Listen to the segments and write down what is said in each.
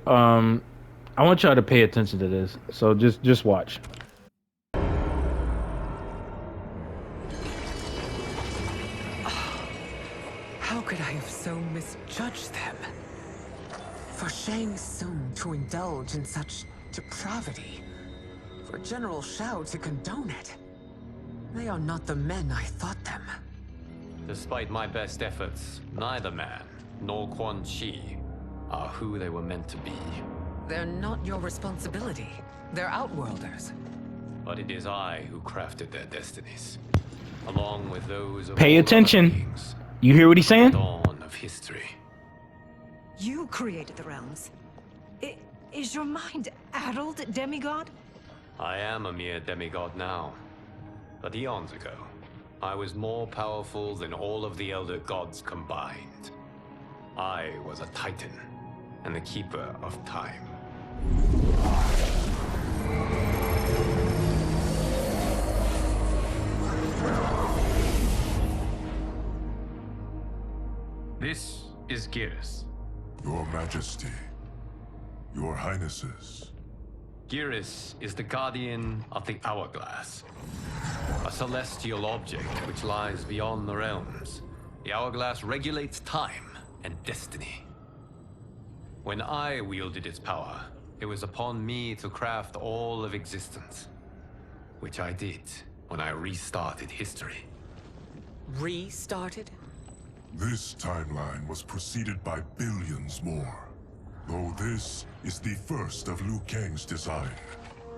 Um, I want y'all to pay attention to this. So just watch. How could I have so misjudged them? For Shang Tsung to indulge in such depravity, for General Shao to condone it, they are not the men I thought them. Despite my best efforts, neither man nor Quan Chi are who they were meant to be. They're not your responsibility. They're outworlders. But it is I who crafted their destinies, along with those of Pay all attention. other beings. You hear what he's saying? Dawn of history. You created the realms. Is your mind addled, demigod? I am a mere demigod now. But eons ago, I was more powerful than all of the elder gods combined. I was a titan, and the keeper of time. This is Geras. Your Majesty, Your Highnesses. Geras is the guardian of the Hourglass, a celestial object which lies beyond the realms. The Hourglass regulates time and destiny. When I wielded its power, it was upon me to craft all of existence, which I did when I restarted history. Restarted? This timeline was preceded by billions more. Though this is the first of Liu Kang's design.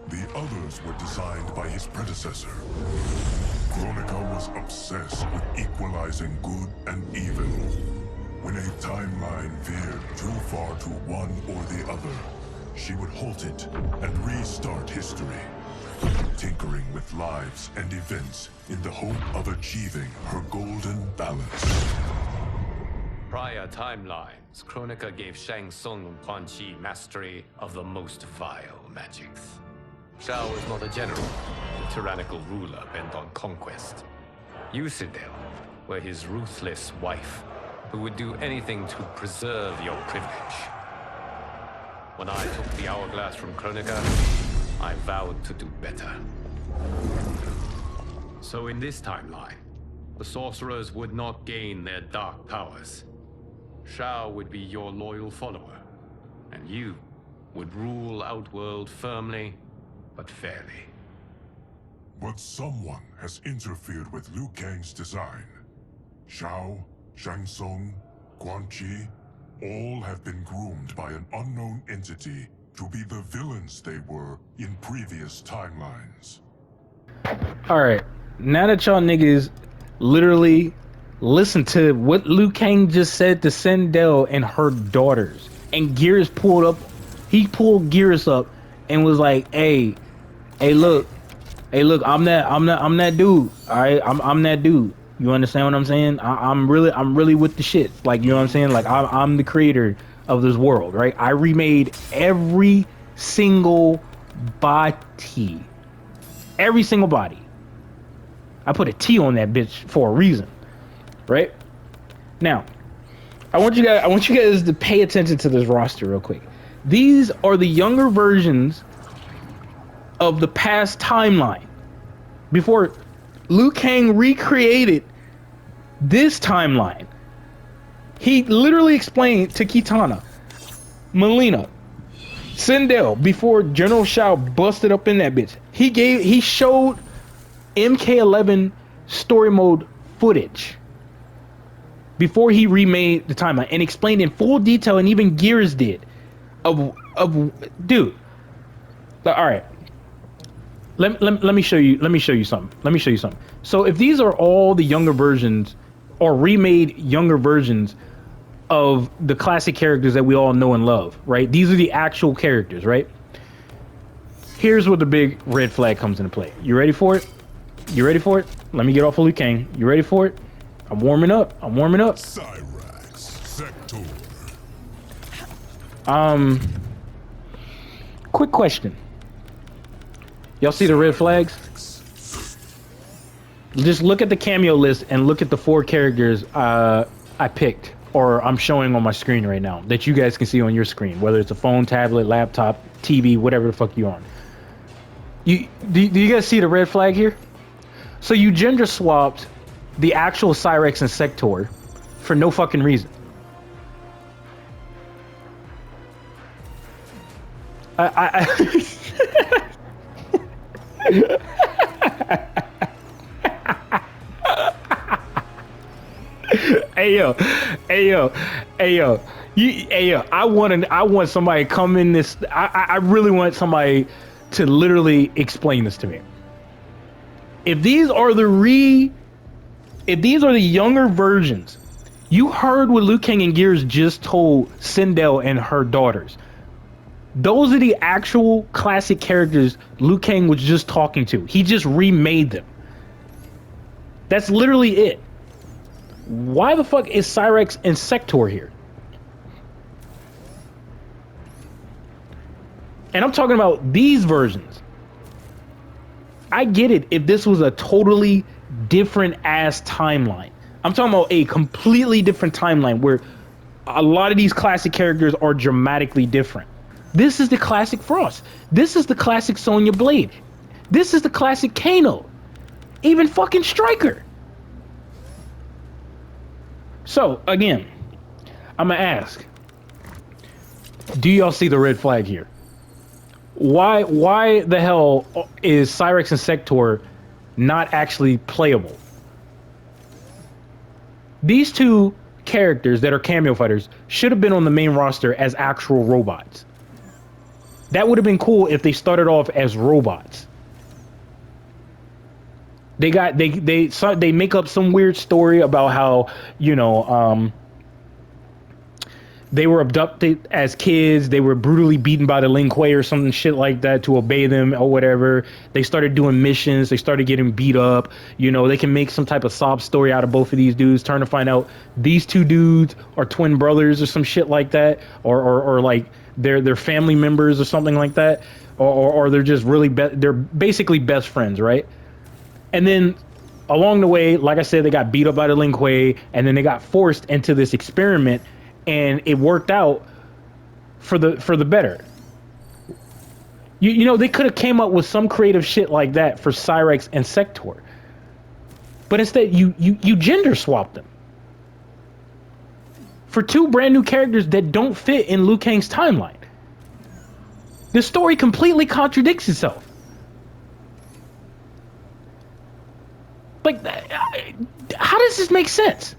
The others were designed by his predecessor. Kronika was obsessed with equalizing good and evil. When a timeline veered too far to one or the other, she would halt it and restart history, tinkering with lives and events in the hope of achieving her golden balance. Prior timelines, Kronika gave Shang Tsung and Quan Chi mastery of the most vile magics. Shao was not a general, a tyrannical ruler bent on conquest. You, Sindel, were his ruthless wife, who would do anything to preserve your privilege. When I took the Hourglass from Kronika, I vowed to do better. So in this timeline, the sorcerers would not gain their dark powers. Shao would be your loyal follower, and you would rule Outworld firmly, but fairly. But someone has interfered with Liu Kang's design. Shao, Shang Tsung, Quan Chi, all have been groomed by an unknown entity to be the villains they were in previous timelines. Alright. Now that y'all niggas literally listen to what Liu Kang just said to Sindel and her daughters. And Geras pulled Geras up and was like, hey, look, I'm that dude. Alright, I'm that dude. You understand what I'm saying? I'm really with the shit. Like, you know what I'm saying? Like, I'm the creator of this world, right? I remade every single body. Every single body. I put a T on that bitch for a reason. Right? Now, I want you guys to pay attention to this roster real quick. These are the younger versions of the past timeline. Before Liu Kang recreated this timeline, he literally explained to Kitana, Melina, Sindel, before General Shao busted up in that bitch. He showed MK1 story mode footage before he remade the timeline and explained in full detail, and even Gears did, of dude. All right, let me show you something. So if these are all the younger versions or remade younger versions of the classic characters that we all know and love, right? These are the actual characters, right? Here's where the big red flag comes into play. You ready for it? Let me get off of Liu Kang. You ready for it? I'm warming up. Cyrax, Sector. Quick question. Y'all see the red flags? Just look at the cameo list and look at the 4 characters I picked or I'm showing on my screen right now that you guys can see on your screen, whether it's a phone, tablet, laptop, TV, whatever the fuck you're on. Do you guys see the red flag here? So you gender swapped the actual Cyrex and Sector for no fucking reason. Hey yo, hey yo, hey yo, hey yo. I want somebody to come in this. I really want somebody to literally explain this to me. If these are the younger versions, you heard what Liu Kang and Gears just told Sindel and her daughters. Those are the actual classic characters Liu Kang was just talking to. He just remade them. That's literally it. Why the fuck is Cyrex and Sector here? And I'm talking about these versions. I get it if this was a totally different ass timeline. I'm talking about a completely different timeline where a lot of these classic characters are dramatically different. This is the classic Frost. This is the classic Sonya Blade. This is the classic Kano. Even fucking Stryker. So, again, I'm gonna ask, do y'all see the red flag here? Why the hell is Cyrex and Sector not actually playable? These two characters that are cameo fighters should have been on the main roster as actual robots. That would have been cool if they started off as robots. They make up some weird story about how, you know, they were abducted as kids. They were brutally beaten by the Lin Kuei or something shit like that to obey them or whatever. They started doing missions. They started getting beat up. You know, they can make some type of sob story out of both of these dudes. Turn to find out these two dudes are twin brothers or some shit like that, or like they're family members or something like that, or they're just really they're basically best friends, right? And then along the way, like I said, they got beat up by the Lin Kuei, and then they got forced into this experiment, and it worked out for the better. You know, they could have came up with some creative shit like that for Cyrex and Sector. But instead, you gender swapped them for two brand new characters that don't fit in Liu Kang's timeline. The story completely contradicts itself. Like, how does this make sense?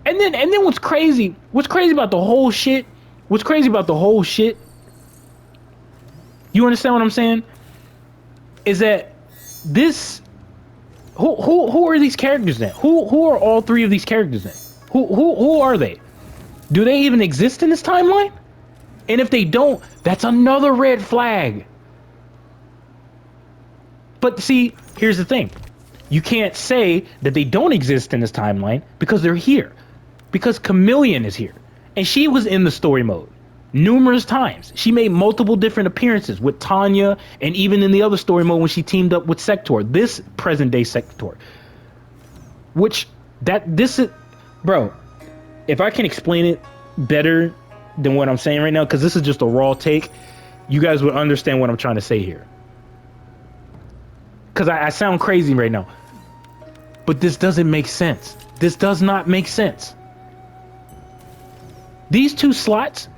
And then what's crazy about the whole shit? You understand what I'm saying? Is that this? Who are these characters then? Who are all three of these characters then? Who are they? Do they even exist in this timeline? And if they don't, that's another red flag. But see, here's the thing. You can't say that they don't exist in this timeline because they're here. Because Chameleon is here. And she was in the story mode numerous times. She made multiple different appearances with Tanya, and even in the other story mode when she teamed up with Sector, this present day Sector. Bro, if I can explain it better than what I'm saying right now, because this is just a raw take, you guys would understand what I'm trying to say here. Because I sound crazy right now. But this doesn't make sense. This does not make sense. These two slots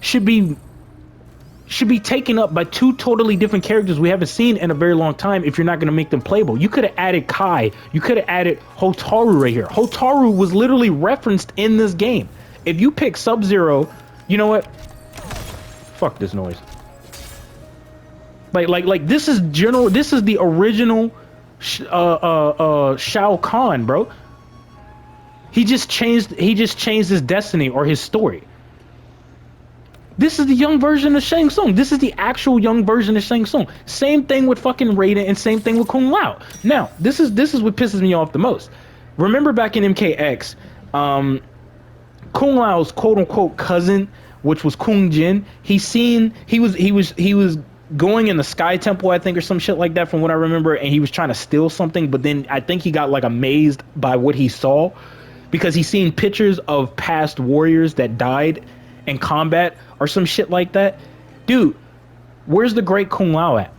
should be taken up by two totally different characters we haven't seen in a very long time if you're not going to make them playable. You could have added Kai. You could have added Hotaru right here. Hotaru was literally referenced in this game. If you pick Sub-Zero, you know what? Fuck this noise. Like this is general. This is the original Shao Kahn, bro. He just changed his destiny or his story. This is the young version of Shang Tsung. This is the actual young version of Shang Tsung. Same thing with fucking Raiden and same thing with Kung Lao. Now, this is what pisses me off the most. Remember back in MKX, Kung Lao's quote unquote cousin, which was Kung Jin, he was going in the Sky Temple, I think, or some shit like that from what I remember, and he was trying to steal something, but then I think he got like amazed by what he saw. because he's seen pictures of past warriors that died in combat or some shit like that. Dude, where's the great Kung Lao at?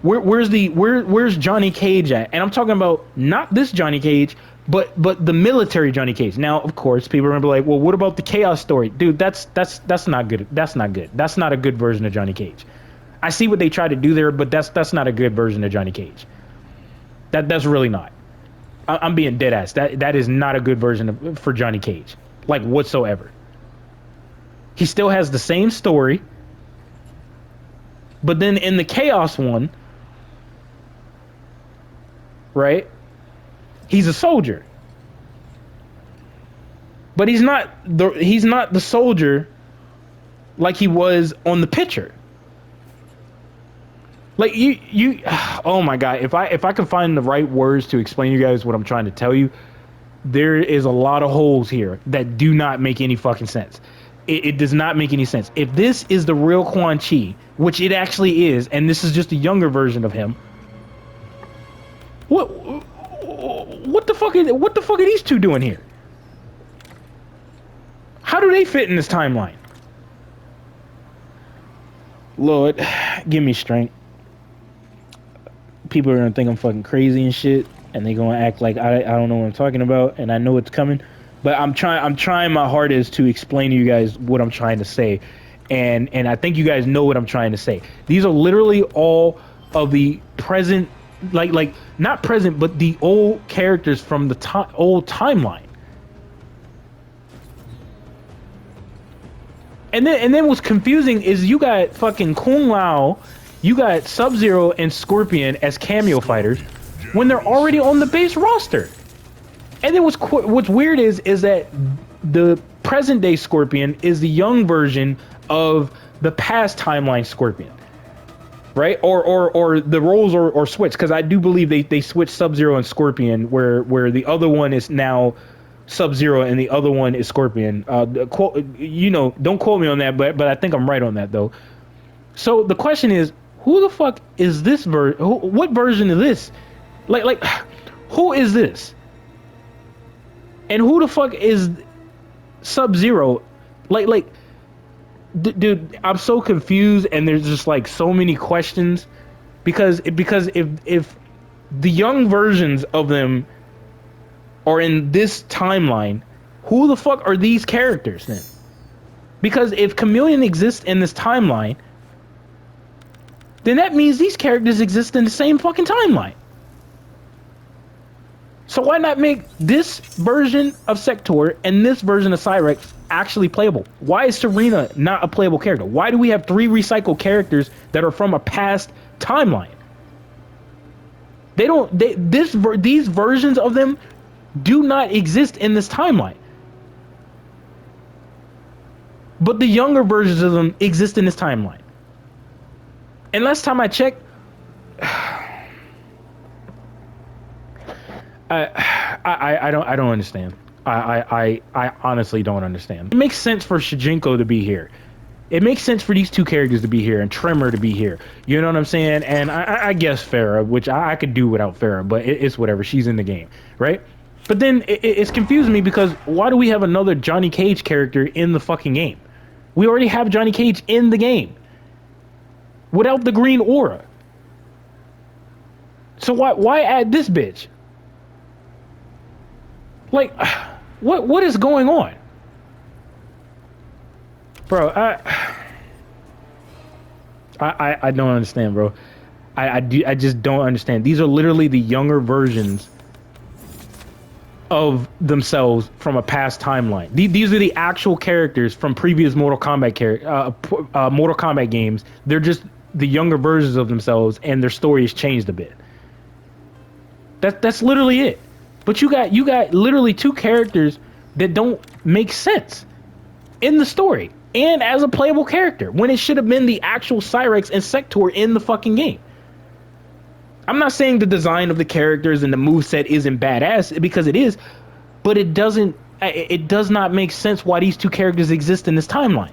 Where's Johnny Cage at? And I'm talking about not this Johnny Cage, but the military Johnny Cage. Now, of course, people remember like, well, what about the Chaos story? Dude, that's not good. That's not good. That's not a good version of Johnny Cage. I see what they tried to do there, but that's not a good version of Johnny Cage. That's really not. I'm being dead ass. That is not a good version for Johnny Cage, like whatsoever. He still has the same story, but then in the Chaos one, right? He's a soldier, but he's not the soldier like he was on the picture. Like you oh my god, if I can find the right words to explain to you guys what I'm trying to tell you, there is a lot of holes here that do not make any fucking sense. It does not make any sense. If this is the real Quan Chi, which it actually is, and this is just a younger version of him, what the fuck are these two doing here? How do they fit in this timeline? Lord, give me strength. People are gonna think I'm fucking crazy and shit, and they gonna act like I don't know what I'm talking about, and I know it's coming, but I'm trying my hardest to explain to you guys what I'm trying to say, and I think you guys know what I'm trying to say. These are literally all of the present, like not present, but the old characters from the old timeline. And then what's confusing is you got fucking Kung Lao, you got Sub-Zero and Scorpion as cameo fighters when they're already on the base roster. And then what's weird is that the present day Scorpion is the young version of the past timeline Scorpion, right? Or the roles are switched, because I do believe they switched Sub-Zero and Scorpion, where the other one is now Sub-Zero and the other one is Scorpion. Don't quote me on that, but I think I'm right on that though. So the question is, who the fuck is this what version of this? Like, who is this? And who the fuck is Sub-Zero? Dude, I'm so confused, and there's just like so many questions, because if the young versions of them are in this timeline, who the fuck are these characters then? Because if Chameleon exists in this timeline, then that means these characters exist in the same fucking timeline. So why not make this version of Sector and this version of Cyrex actually playable? Why is Serena not a playable character? Why do we have 3 recycled characters that are from a past timeline? These versions of them do not exist in this timeline. But the younger versions of them exist in this timeline. And last time I checked, I don't understand. I honestly don't understand. It makes sense for Shijinko to be here. It makes sense for these two characters to be here and Tremor to be here. You know what I'm saying? And I guess Farah, which I could do without Farah, but it's whatever. She's in the game, right? But then it's confusing me, because why do we have another Johnny Cage character in the fucking game? We already have Johnny Cage in the game without the green aura. So why add this bitch? Like, what is going on? Bro, I don't understand, bro. I just don't understand. These are literally the younger versions of themselves from a past timeline. These are the actual characters from previous Mortal Kombat games. They're just the younger versions of themselves, and their story has changed a bit. That's literally it. But you got literally 2 characters that don't make sense in the story and as a playable character, when it should have been the actual Cyrex and Sector in the fucking game. I'm not saying the design of the characters and the moveset isn't badass, because it is, but it does not make sense why these 2 characters exist in this timeline.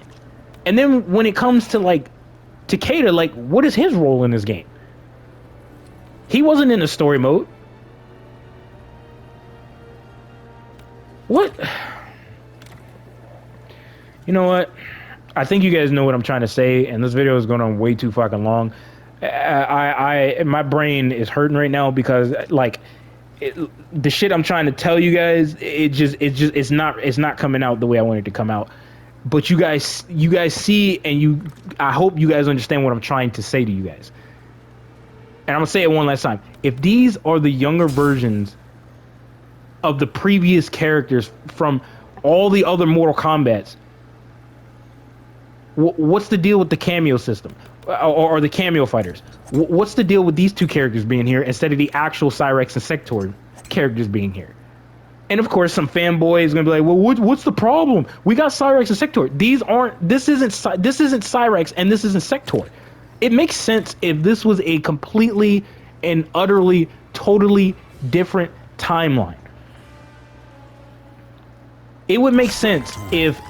And then when it comes to like Takeda, like, what is his role in this game? He wasn't in the story mode. What? You know what? I think you guys know what I'm trying to say, and this video is going on way too fucking long. My brain is hurting right now because like the shit I'm trying to tell you guys, it's not coming out the way I want it to come out. But you guys see, and I hope you guys understand what I'm trying to say to you guys. And I'm gonna say it one last time. If these are the younger versions of the previous characters from all the other Mortal Kombats, what's the deal with the cameo system, or the cameo fighters? What's the deal with these two characters being here instead of the actual Cyrex and Sector characters being here? And of course, some fanboy is gonna be like, "Well, what's the problem? We got Cyrex and Sector. This isn't Cyrex and this isn't Sector." It makes sense if this was a completely and utterly, totally different timeline. It would make sense if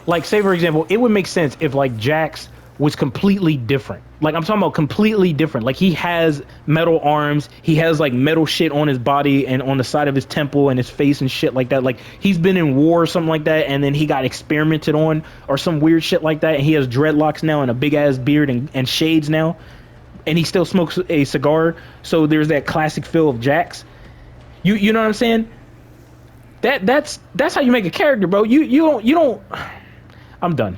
like, say for example, it would make sense if like Jax was completely different. Like, I'm talking about completely different. Like, he has metal arms, he has like metal shit on his body and on the side of his temple and his face and shit like that. Like, he's been in war or something like that, and then he got experimented on or some weird shit like that, and he has dreadlocks now and a big ass beard and shades now, and he still smokes a cigar. So there's that classic feel of Jax. You know what I'm saying? That's how you make a character, bro. You don't. I'm done.